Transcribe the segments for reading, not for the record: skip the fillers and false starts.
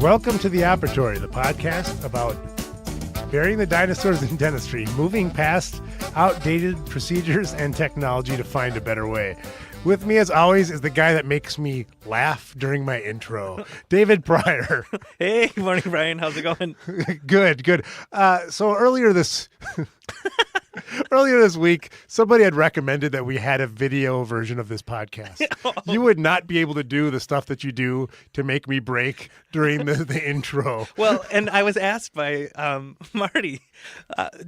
Welcome to the Operatory, the podcast about burying the dinosaurs in dentistry, moving past outdated procedures and technology to find a better way. With me, as always, is the guy that makes me laugh during my intro, David Pryor. Hey, good morning, Brian. How's it going? Good. So earlier this week, somebody had recommended that we had a video version of this podcast. You would not be able to do the stuff that you do to make me break during the intro. Well, and I was asked by Marty,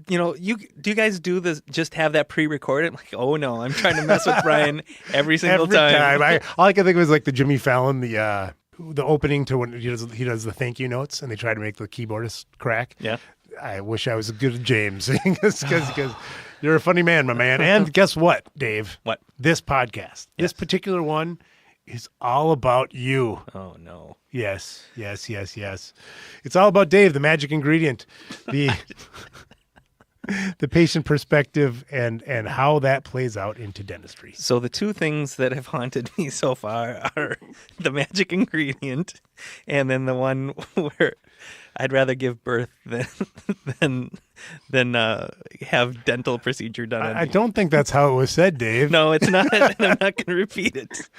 do you guys do this, just have that pre-recorded? I'm like, oh no, I'm trying to mess with Brian every single time. All I could think of was like the Jimmy Fallon, the opening to when he does the thank you notes, and they try to make the keyboardist crack. Yeah. I wish I was as good as James, because you're a funny man, my man. And guess what, Dave? What? This podcast, this particular one, is all about you. Oh, no. Yes. It's all about Dave, the magic ingredient, the patient perspective, and how that plays out into dentistry. So the two things that have haunted me so far are the magic ingredient, and then the one where I'd rather give birth than have dental procedure done. I don't think that's how it was said, Dave. No, it's not. And I'm not going to repeat it.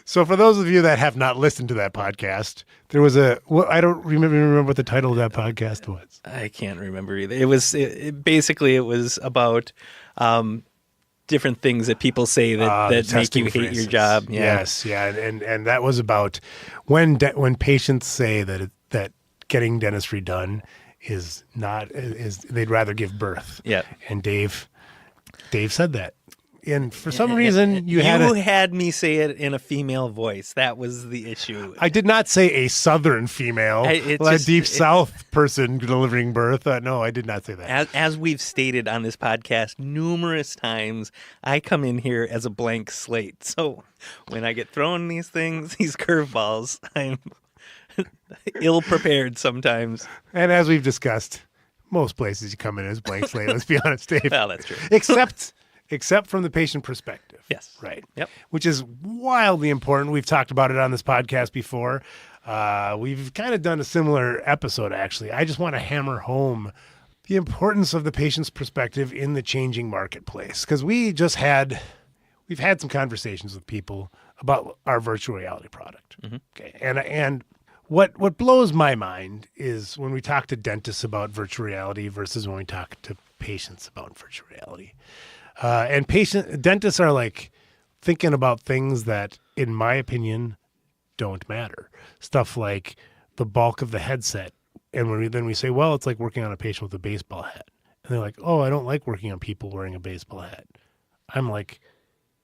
So for those of you that have not listened to that podcast, there was I don't remember what the title of that podcast was. I can't remember either. It was basically about different things that people say that make you hate your job. Yeah. Yes, yeah, and that was about when patients say that getting dentistry done is they'd rather give birth. Yeah. And Dave said that. And for some reason, you had me say it in a female voice. That was the issue. I did not say a southern female, a deep south person delivering birth. No, I did not say that. As we've stated on this podcast numerous times, I come in here as a blank slate. So when I get thrown these curveballs, I'm ill-prepared sometimes. And as we've discussed, most places you come in as blank slate, let's be honest, Dave. Well, that's true. Except from the patient perspective. Yes. Right. Yep. Which is wildly important. We've talked about it on this podcast before. We've kind of done a similar episode, actually. I just want to hammer home the importance of the patient's perspective in the changing marketplace. Because we've had some conversations with people about our virtual reality product. Mm-hmm. Okay. And what blows my mind is when we talk to dentists about virtual reality versus when we talk to patients about virtual reality. And dentists are like thinking about things that, in my opinion, don't matter. Stuff like the bulk of the headset. And then we say, well, it's like working on a patient with a baseball hat. And they're like, oh, I don't like working on people wearing a baseball hat. I'm like,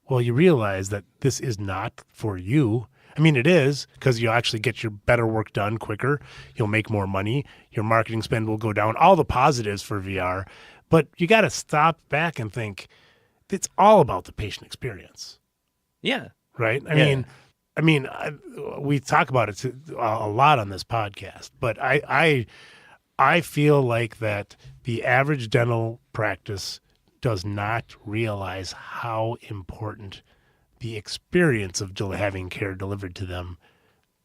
well, you realize that this is not for you. I mean, it is, because you'll actually get your better work done quicker. You'll make more money. Your marketing spend will go down. All the positives for VR. But you got to stop back and think it's all about the patient experience. Yeah. Right? I mean, we talk about it a lot on this podcast, but I feel like that the average dental practice does not realize how important the experience of having care delivered to them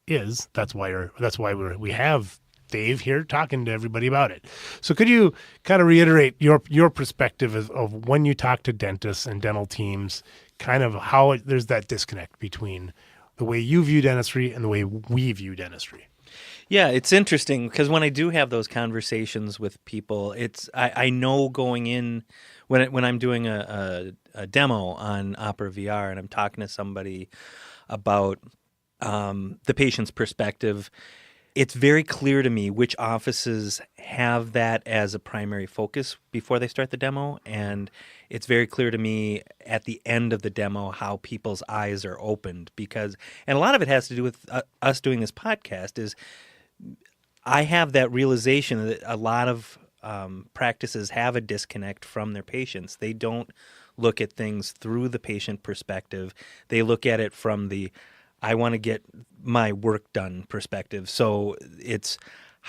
is. That's why we have Dave here talking to everybody about it. So could you kind of reiterate your perspective of when you talk to dentists and dental teams, kind of how there's that disconnect between the way you view dentistry and the way we view dentistry? Yeah, it's interesting because when I do have those conversations with people, I know going in when I'm doing a demo on Opera VR and I'm talking to somebody about the patient's perspective, it's very clear to me which offices have that as a primary focus before they start the demo, and it's very clear to me at the end of the demo how people's eyes are opened, and a lot of it has to do with us doing this podcast. Is I have that realization that a lot of practices have a disconnect from their patients. They don't look at things through the patient perspective. They look at it from the I want to get my work done perspective. So it's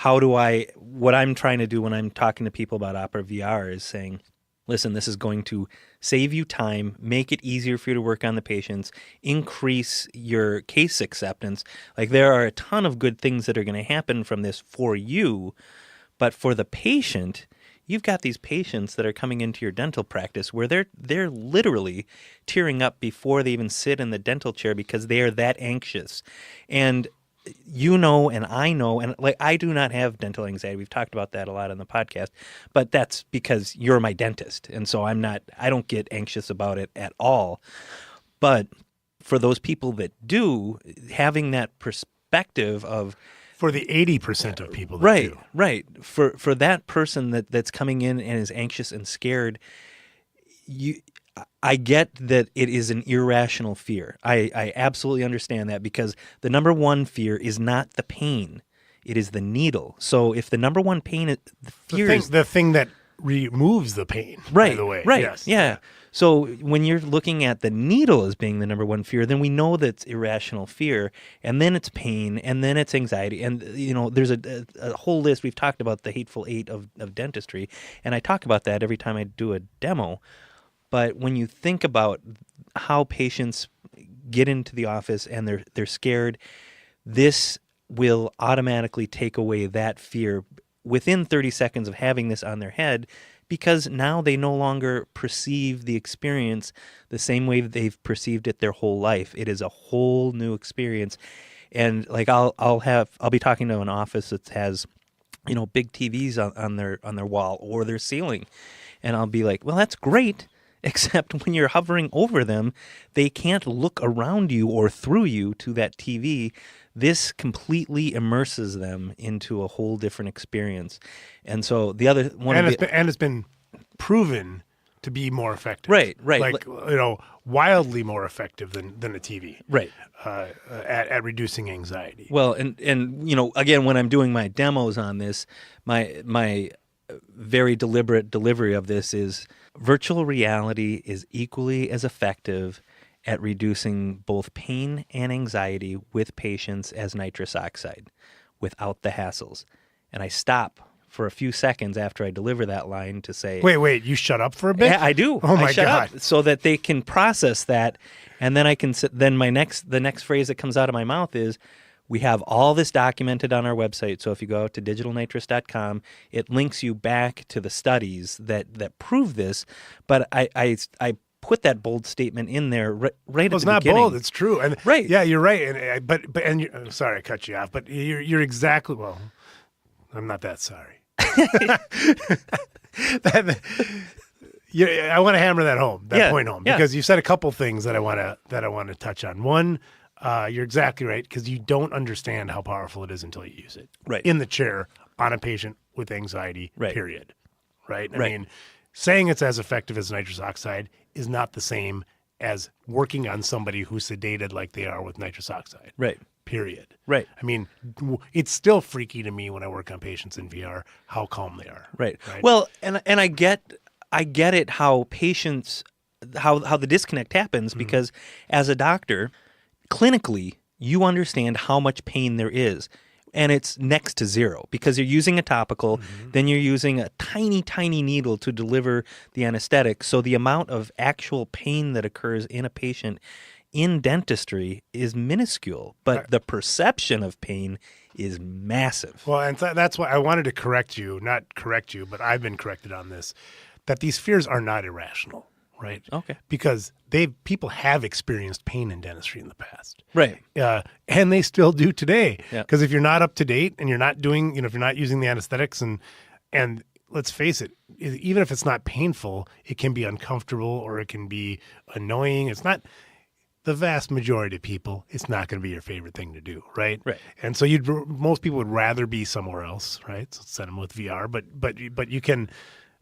what I'm trying to do when I'm talking to people about Opera VR is saying, listen, this is going to save you time, make it easier for you to work on the patients, increase your case acceptance. Like, there are a ton of good things that are going to happen from this for you, but for the patient, you've got these patients that are coming into your dental practice where they're literally tearing up before they even sit in the dental chair because they are that anxious. And you know, and I know, and like, I do not have dental anxiety. We've talked about that a lot on the podcast, but that's because you're my dentist. And so I don't get anxious about it at all. But for those people that do, having that perspective of, for the 80% of people that do. Right. For that person that's coming in and is anxious and scared, I get that it is an irrational fear. I absolutely understand that, because the number one fear is not the pain. It is the needle. So if the number one pain is the thing that removes the pain, right, by the way. Right. Yes. Yeah. So when you're looking at the needle as being the number one fear, then we know that's irrational fear, and then it's pain, and then it's anxiety. And, you know, there's a whole list. We've talked about the hateful eight of dentistry, and I talk about that every time I do a demo. But when you think about how patients get into the office and they're scared, this will automatically take away that fear within 30 seconds of having this on their head, because now they no longer perceive the experience the same way they've perceived it their whole life. It is a whole new experience. And like, I'll be talking to an office that has, you know, big TVs on their wall or their ceiling, and I'll be like, well, that's great, except when you're hovering over them, they can't look around you or through you to that TV. This completely immerses them into a whole different experience. And so the other one, it's been proven to be more effective. Right. Like, you know, wildly more effective than a TV. Right. At reducing anxiety. Well, and you know, again, when I'm doing my demos on this, my very deliberate delivery of this is, virtual reality is equally as effective at reducing both pain and anxiety with patients as nitrous oxide, without the hassles. And I stop for a few seconds after I deliver that line to say, wait, you shut up for a bit? Yeah, I do. Oh my I shut God. up so that they can process that. And then I can then the next phrase that comes out of my mouth is, we have all this documented on our website. So if you go out to digitalnitrous.com, it links you back to the studies that prove this. But I put that bold statement in there right at the beginning. It's not bold. It's true. And right. Yeah, you're right. And sorry, I cut you off. But you're exactly, well, I'm not that sorry. I want to hammer that point home, because you said a couple things that I want to touch on. One, you're exactly right, because you don't understand how powerful it is until you use it. Right. In the chair on a patient with anxiety. Right. Period. Right. I Right. mean, saying it's as effective as nitrous oxide is not the same as working on somebody who's sedated like they are with nitrous oxide. Right. Period. Right. I mean, it's still freaky to me when I work on patients in VR how calm they are. Right. Well, and I get it, how patients, how the disconnect happens, because as a doctor, clinically, you understand how much pain there is. And it's next to zero, because you're using a topical, then you're using a tiny, tiny needle to deliver the anesthetic. So the amount of actual pain that occurs in a patient in dentistry is minuscule, but the perception of pain is massive. Well, and that's why I wanted to not correct you, but I've been corrected on this, that these fears are not irrational, right? Okay. Because people have experienced pain in dentistry in the past. Right. And they still do today. Yeah. Because if you're not up to date and you're not doing, if you're not using the anesthetics and let's face it, even if it's not painful, it can be uncomfortable or it can be annoying. It's not, the vast majority of people, it's not going to be your favorite thing to do, right? Right. And so most people would rather be somewhere else, right? So send them with VR, but you can,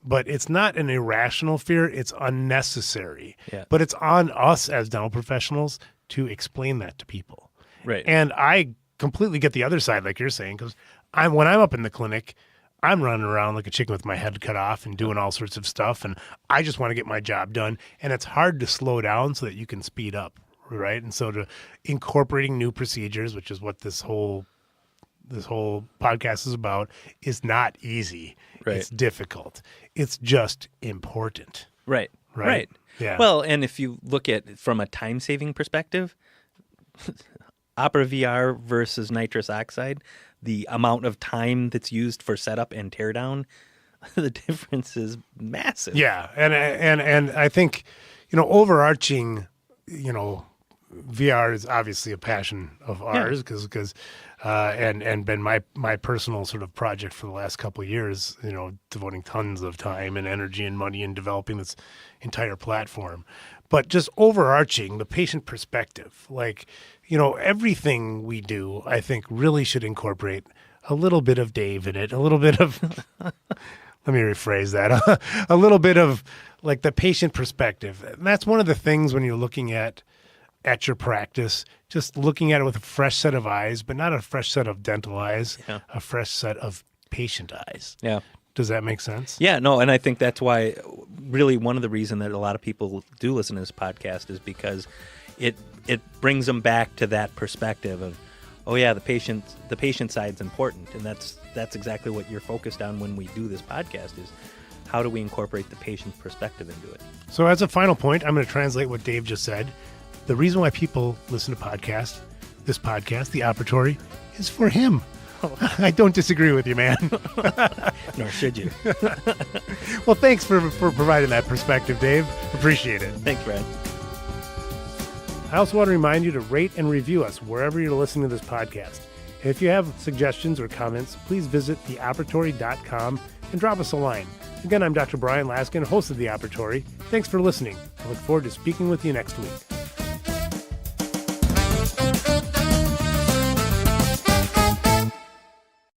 but it's not an irrational fear. It's unnecessary. Yeah. But it's on us as dental professionals to explain that to people. Right. And I completely get the other side, like you're saying, because when I'm up in the clinic, I'm running around like a chicken with my head cut off and doing all sorts of stuff, and I just want to get my job done. And it's hard to slow down so that you can speed up, right? And so to incorporating new procedures, which is what this whole this whole podcast is about is not easy. Right. It's difficult. It's just important. Right. Right. Yeah. Well, and if you look at from a time-saving perspective, Opera VR versus nitrous oxide, the amount of time that's used for setup and teardown, the difference is massive. Yeah, and I think, overarching, VR is obviously a passion of ours because and been my personal sort of project for the last couple of years, devoting tons of time and energy and money in developing this entire platform. But just overarching the patient perspective, everything we do, I think really should incorporate a little bit of Dave in it, a little bit of, let me rephrase that, a little bit of the patient perspective. And that's one of the things when you're looking at your practice, just looking at it with a fresh set of eyes, but not a fresh set of dental eyes, a fresh set of patient eyes. Yeah. Does that make sense? Yeah, no, and I think that's why really one of the reasons that a lot of people do listen to this podcast is because it brings them back to that perspective of, oh yeah, the patient side's important, and that's exactly what you're focused on when we do this podcast is how do we incorporate the patient's perspective into it. So as a final point, I'm going to translate what Dave just said. The reason why people listen to this podcast, the Operatory, is for him. I don't disagree with you, man. Nor should you. Well, thanks for providing that perspective, Dave. Appreciate it. Thanks, Brad. I also want to remind you to rate and review us wherever you're listening to this podcast. And if you have suggestions or comments, please visit theoperatory.com and drop us a line. Again, I'm Dr. Brian Laskin, host of The Operatory. Thanks for listening. I look forward to speaking with you next week.